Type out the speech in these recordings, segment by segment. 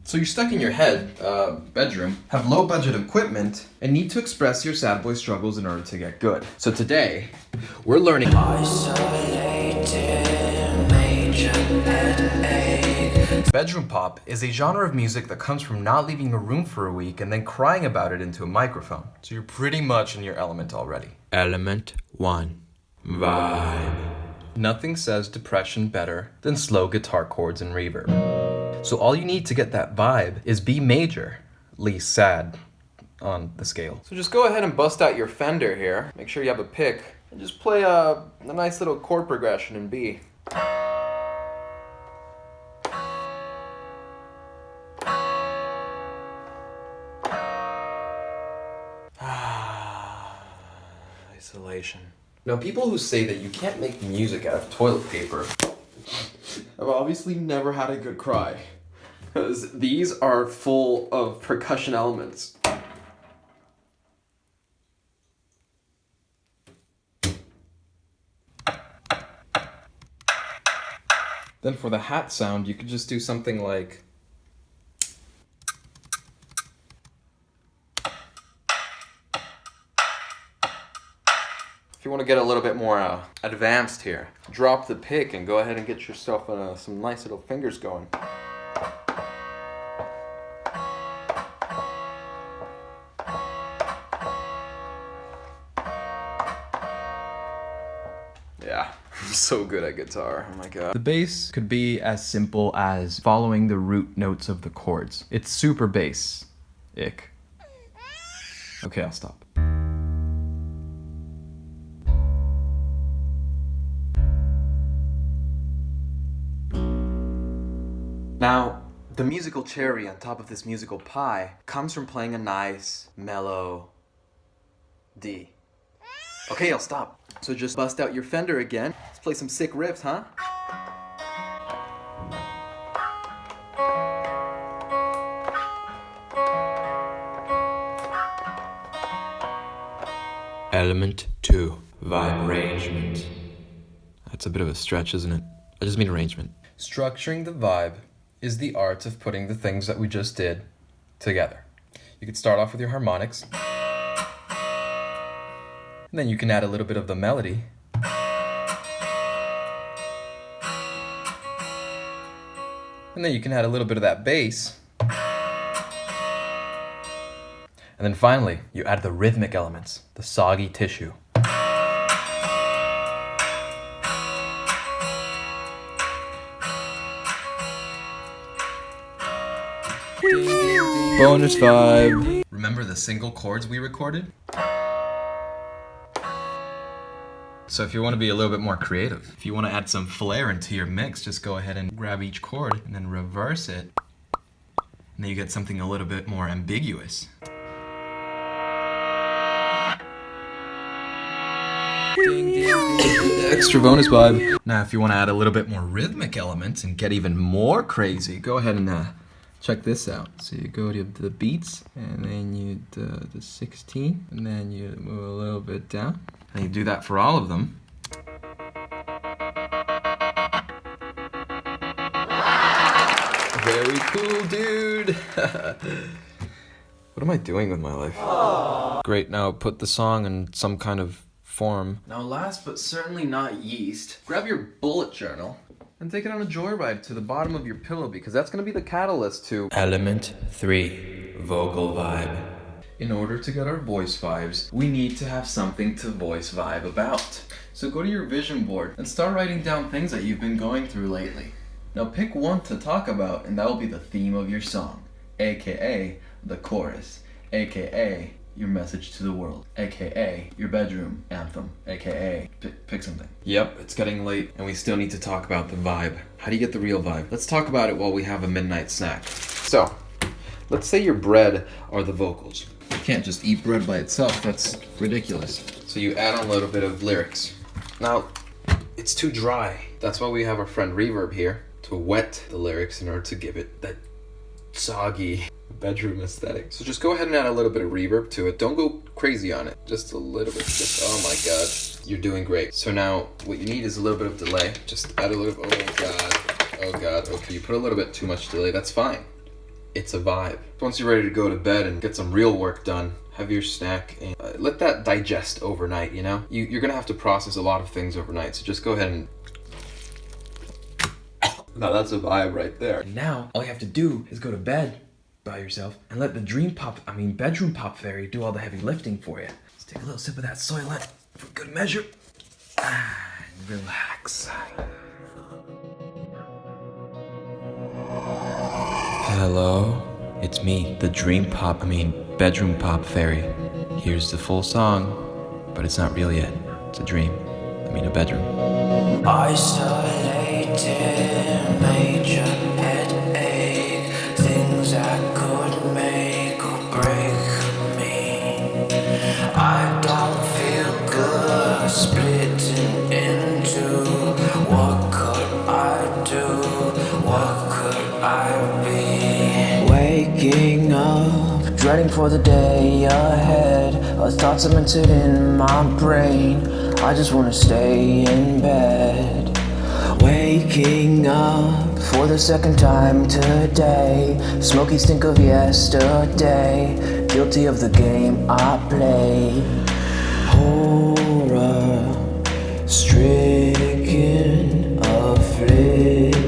So you're stuck in your head, bedroom, have low budget equipment, and need to express your sad boy struggles in order to get good. So today, we're learning bedroom pop is a genre of music that comes from not leaving a room for a week and then crying about it into a microphone. So you're pretty much in your element already. Element 1. Vibe. Nothing says depression better than slow guitar chords and reverb. So all you need to get that vibe is B major, least sad on the scale. So just go ahead and bust out your Fender here. Make sure you have a pick and just play a nice little chord progression in B. Isolation. Now, people who say that you can't make music out of toilet paper have obviously never had a good cry, because these are full of percussion elements. Then for the hat sound, you could just do something like... If you want to get a little bit more advanced here, drop the pick and go ahead and get yourself some nice little fingers going. Yeah, I'm so good at guitar, oh my god. The bass could be as simple as following the root notes of the chords. It's super bass-ick. Okay, I'll stop. Now, the musical cherry on top of this musical pie comes from playing a nice, mellow D. Okay, I'll stop. So just bust out your Fender again. Let's play some sick riffs, huh? Element 2, vibe arrangement. That's a bit of a stretch, isn't it? I just mean arrangement. Structuring the vibe is the art of putting the things that we just did together. You could start off with your harmonics, and then you can add a little bit of the melody. And then you can add a little bit of that bass. And then finally, you add the rhythmic elements, the soggy tissue. Bonus vibe. Remember the single chords we recorded? So if you want to be a little bit more creative, if you want to add some flair into your mix, just go ahead and grab each chord and then reverse it. And then you get something a little bit more ambiguous. Extra bonus vibe. Now if you want to add a little bit more rhythmic elements and get even more crazy, go ahead and check this out. So you go to the beats, and then you do the 16, and then you move a little bit down. And you do that for all of them. Very cool, dude. What am I doing with my life? Aww. Great, now put the song in some kind of form. Now last but certainly not least, grab your bullet journal and take it on a joyride to the bottom of your pillow, because that's going to be the catalyst to Element 3, vocal vibe. In order to get our voice vibes, we need to have something to voice vibe about. So go to your vision board and start writing down things that you've been going through lately. Now pick one to talk about, and that will be the theme of your song, aka the chorus, aka your message to the world, aka your bedroom anthem, aka pick something. Yep, it's getting late and we still need to talk about the vibe. How do you get the real vibe? Let's talk about it while we have a midnight snack. So, let's say your bread are the vocals. You can't just eat bread by itself, that's ridiculous. So you add on a little bit of lyrics. Now, it's too dry. That's why we have our friend Reverb here to wet the lyrics in order to give it that soggy bedroom aesthetic. So just go ahead and add a little bit of reverb to it. Don't go crazy on it. Just a little bit. Just, oh my god. You're doing great. So now what you need is a little bit of delay. Just add a little, oh god. Oh god. Okay, you put a little bit too much delay. That's fine. it's a vibe. Once you're ready to go to bed and get some real work done, have your snack and let that digest overnight, you know? You're gonna have to process a lot of things overnight, so just go ahead and... Now that's a vibe right there. And now, all you have to do is go to bed by yourself and let the bedroom pop fairy do all the heavy lifting for you. Let's take a little sip of that Soylent for good measure. And relax. Hello, it's me, the bedroom pop fairy. Here's the full song, but it's not real yet. It's a dream. A bedroom. Isolated, major headache, things that could make or break me. I don't feel good, splitting into what could I do, what could I be? Waking up, dreading for the day ahead, thoughts cemented in my brain. I just wanna stay in bed. Waking up for the second time today. Smoky stink of yesterday. Guilty of the game I play. Horror, stricken, afflicted,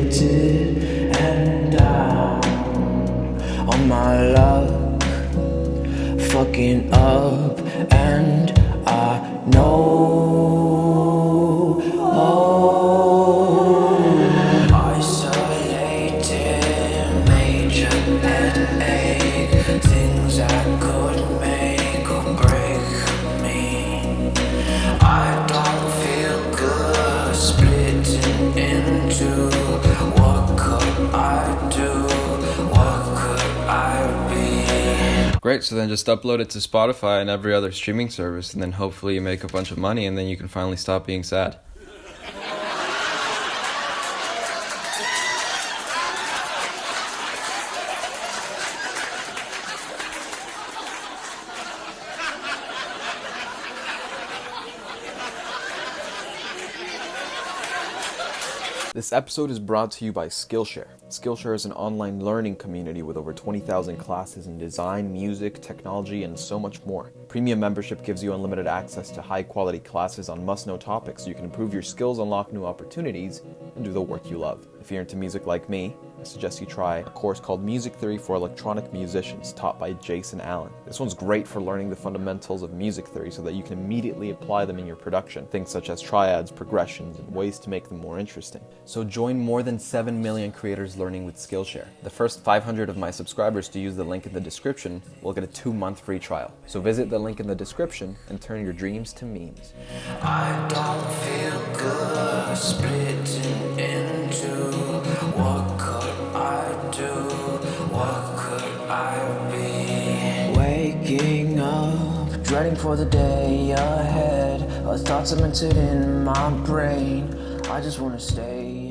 and down on my luck. Fucking up, and I know. Great, so then just upload it to Spotify and every other streaming service, and then hopefully you make a bunch of money, and then you can finally stop being sad. This episode is brought to you by Skillshare. Skillshare is an online learning community with over 20,000 classes in design, music, technology, and so much more. Premium membership gives you unlimited access to high-quality classes on must-know topics so you can improve your skills, unlock new opportunities, and do the work you love. If you're into music like me, I suggest you try a course called Music Theory for Electronic Musicians, taught by Jason Allen. This one's great for learning the fundamentals of music theory so that you can immediately apply them in your production, things such as triads, progressions, and ways to make them more interesting. So join more than 7 million creators learning with Skillshare. The first 500 of my subscribers to use the link in the description will get a 2-month free trial. So visit the link in the description and turn your dreams to memes. I don't feel good, splitting into what could I do, what could I be? Waking up, dreading for the day ahead, thoughts cemented in my brain. I just wanna stay